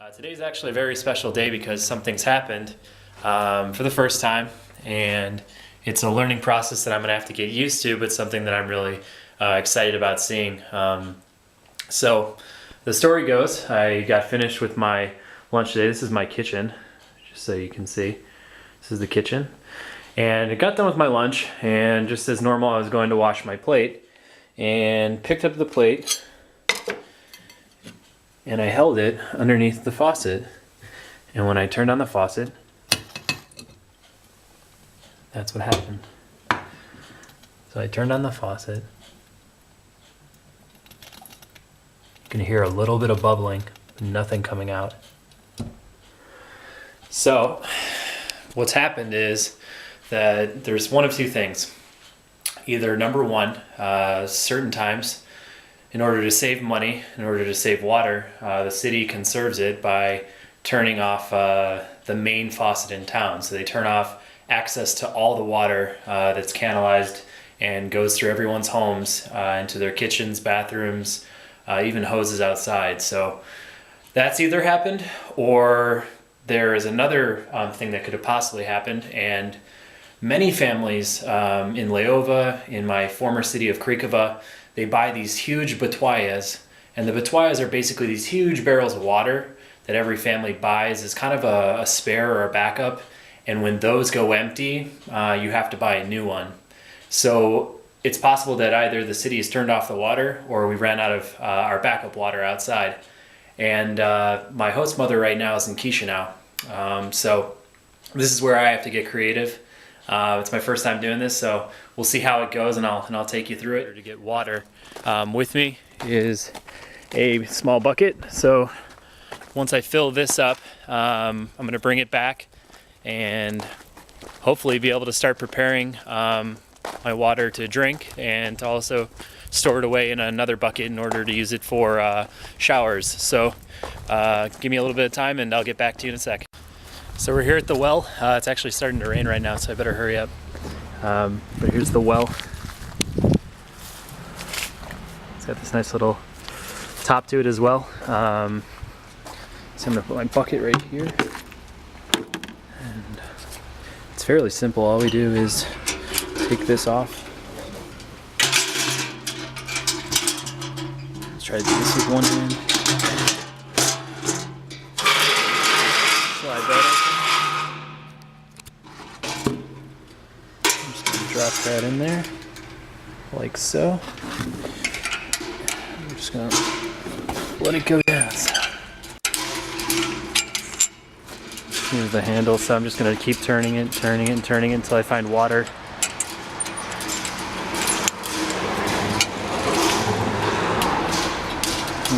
Today's actually a very special day because something's happened for the first time, and it's a learning process that I'm gonna have to get used to, but something that I'm really excited about seeing. So the story goes, I got finished with my lunch today. This is my kitchen, just so you can see. This is the kitchen. And I got done with my lunch, and just as normal, I was going to wash my plate, and picked up the plate, and I held it underneath the faucet. And when I turned on the faucet, that's what happened. So I turned on the faucet. You can hear a little bit of bubbling, but nothing coming out. So what's happened is that there's one of two things. Either number one, certain times, in order to save money, in order to save water, the city conserves it by turning off the main faucet in town. So they turn off access to all the water that's canalized and goes through everyone's homes, into their kitchens, bathrooms, even hoses outside. So that's either happened, or there is another thing that could have possibly happened. And many families in Leova, in my former city of Krikova, they buy these huge batoyas, and the batoyas are basically these huge barrels of water that every family buys as kind of a spare or a backup. And when those go empty, you have to buy a new one. So it's possible that either the city has turned off the water or we ran out of our backup water outside. And my host mother right now is in Chisinau. So this is where I have to get creative. It's my first time doing this, so we'll see how it goes, and I'll take you through it. To get water with me is a small bucket. So once I fill this up, I'm going to bring it back and hopefully be able to start preparing my water to drink, and to also store it away in another bucket in order to use it for showers. So give me a little bit of time and I'll get back to you in a sec. So we're here at the well. It's actually starting to rain right now, so I better hurry up. But here's the well. It's got this nice little top to it as well. So I'm gonna put my bucket right here. And it's fairly simple. All we do is take this off. Let's try to do this with one hand. Slide that open. I'm just going to drop that in there, like so. I'm just going to let it go down. Here's the handle, so I'm just going to keep turning it until I find water.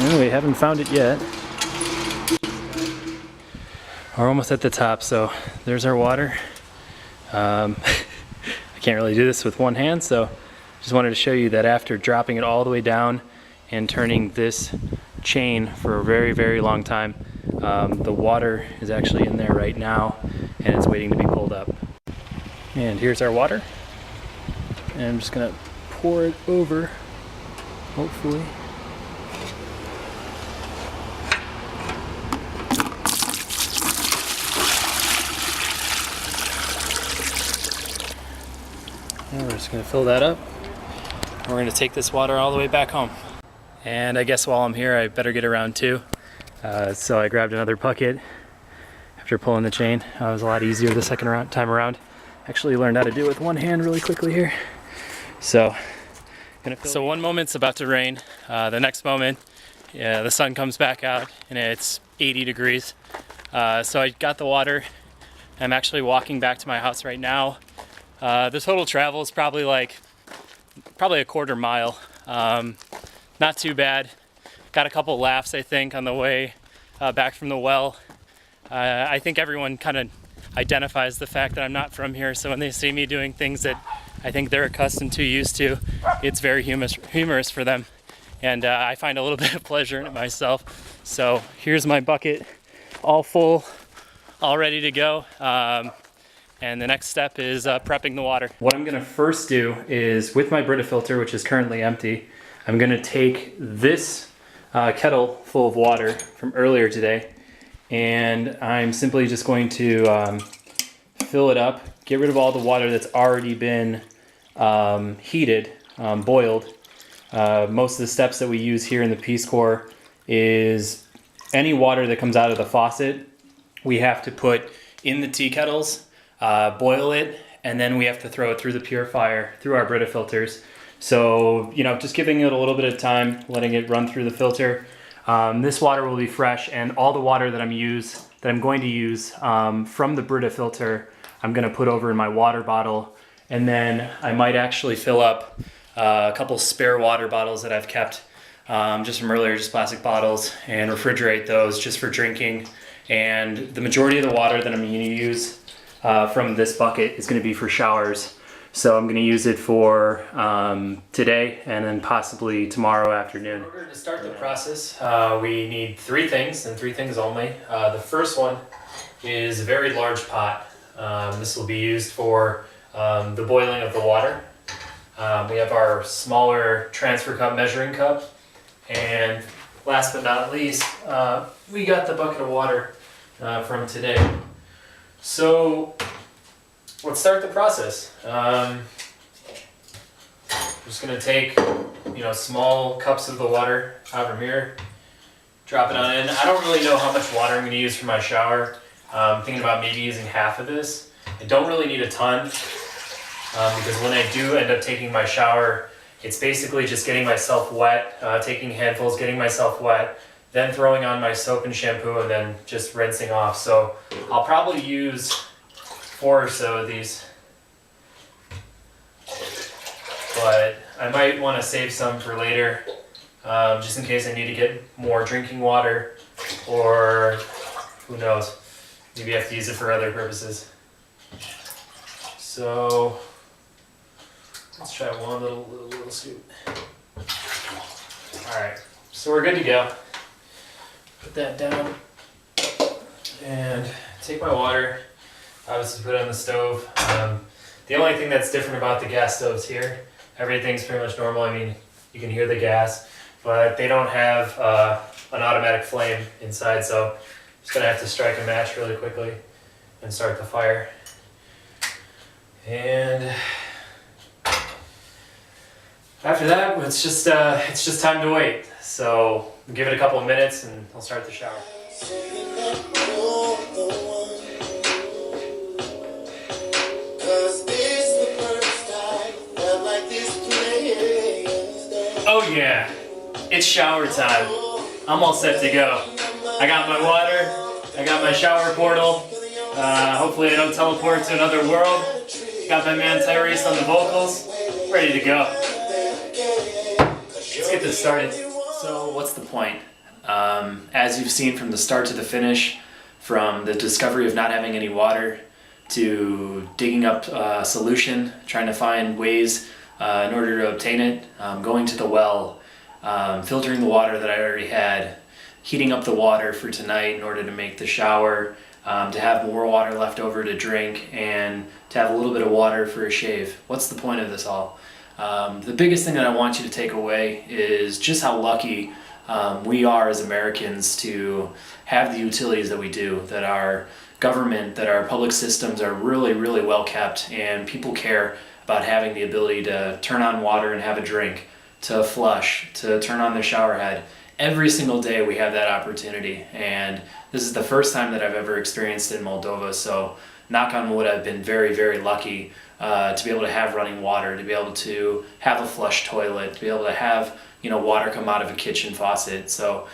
No, we haven't found it yet. We're almost at the top, so there's our water. I can't really do this with one hand, so just wanted to show you that after dropping it all the way down and turning this chain for a very, very long time, the water is actually in there right now, and it's waiting to be pulled up. And here's our water. And I'm just gonna pour it over, hopefully. And we're just going to fill that up. We're going to take this water all the way back home. And I guess while I'm here, I better get around too. So I grabbed another bucket after pulling the chain. It was a lot easier the second time around. Actually learned how to do it with one hand really quickly here. So one moment's about to rain. The next moment, the sun comes back out and it's 80 degrees. So I got the water. I'm actually walking back to my house right now. The total travel is probably a quarter mile. Not too bad. Got a couple laughs, I think, on the way back from the well. I think everyone kind of identifies the fact that I'm not from here, so when they see me doing things that I think they're accustomed to, used to, it's very humorous for them. And I find a little bit of pleasure in it myself. So here's my bucket, all full, all ready to go. And the next step is prepping the water. What I'm gonna first do is, with my Brita filter, which is currently empty, I'm gonna take this kettle full of water from earlier today and I'm simply just going to fill it up, get rid of all the water that's already been heated, boiled. Most of the steps that we use here in the Peace Corps is any water that comes out of the faucet, we have to put in the tea kettles, boil it, and then we have to throw it through the purifier, through our Brita filters. So, you know, just giving it a little bit of time, letting it run through the filter. This water will be fresh, and all the water that I'm going to use from the Brita filter, I'm going to put over in my water bottle, and then I might actually fill up a couple spare water bottles that I've kept just from earlier, just plastic bottles, and refrigerate those just for drinking. And the majority of the water that I'm going to use from this bucket is going to be for showers. So I'm going to use it for today and then possibly tomorrow afternoon. In order to start the process, we need three things, and three things only. The first one is a very large pot. This will be used for the boiling of the water. We have our smaller transfer cup, measuring cup, and last but not least, we got the bucket of water from today. So let's start the process. I'm just going to take, small cups of the water out from here, drop it on in. I don't really know how much water I'm going to use for my shower. I'm thinking about maybe using half of this. I don't really need a ton because when I do end up taking my shower, it's basically just getting myself wet, taking handfuls, getting myself wet, then throwing on my soap and shampoo, and then just rinsing off. So I'll probably use 4 or so of these, but I might want to save some for later, just in case I need to get more drinking water, or who knows, maybe I have to use it for other purposes. So let's try one little scoop. All right, so we're good to go. Put that down and take my water. Obviously put it on the stove. The only thing that's different about the gas stoves here, everything's pretty much normal. I mean, you can hear the gas, but they don't have an automatic flame inside, so I'm just gonna have to strike a match really quickly and start the fire. And after that, it's just time to wait. So give it a couple of minutes and I'll start the shower. Oh yeah, it's shower time. I'm all set to go. I got my water, I got my shower portal. Hopefully I don't teleport to another world. Got my man Tyrese on the vocals, ready to go. Let's get this started. So what's the point? As you've seen from the start to the finish, from the discovery of not having any water to digging up a solution, trying to find ways in order to obtain it, going to the well, filtering the water that I already had, heating up the water for tonight in order to make the shower, to have more water left over to drink, and to have a little bit of water for a shave. What's the point of this all? The biggest thing that I want you to take away is just how lucky we are as Americans to have the utilities that we do, that our government, that our public systems are really, really well kept, and people care about having the ability to turn on water and have a drink, to flush, to turn on their shower head. Every single day we have that opportunity, and this is the first time that I've ever experienced it in Moldova, so knock on wood, I've been very, very lucky to be able to have running water, to be able to have a flush toilet, to be able to have water come out of a kitchen faucet. So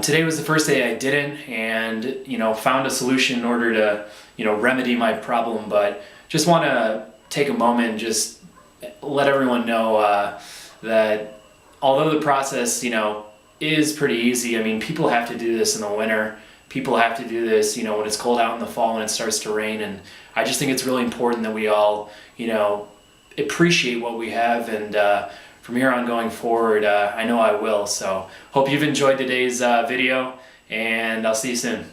today was the first day I didn't, and found a solution in order to remedy my problem. But just want to take a moment and just let everyone know that although the process is pretty easy, I mean, people have to do this in the winter. People have to do this, when it's cold out in the fall, when it starts to rain. And I just think it's really important that we all, appreciate what we have. And from here on going forward, I know I will. So hope you've enjoyed today's video, and I'll see you soon.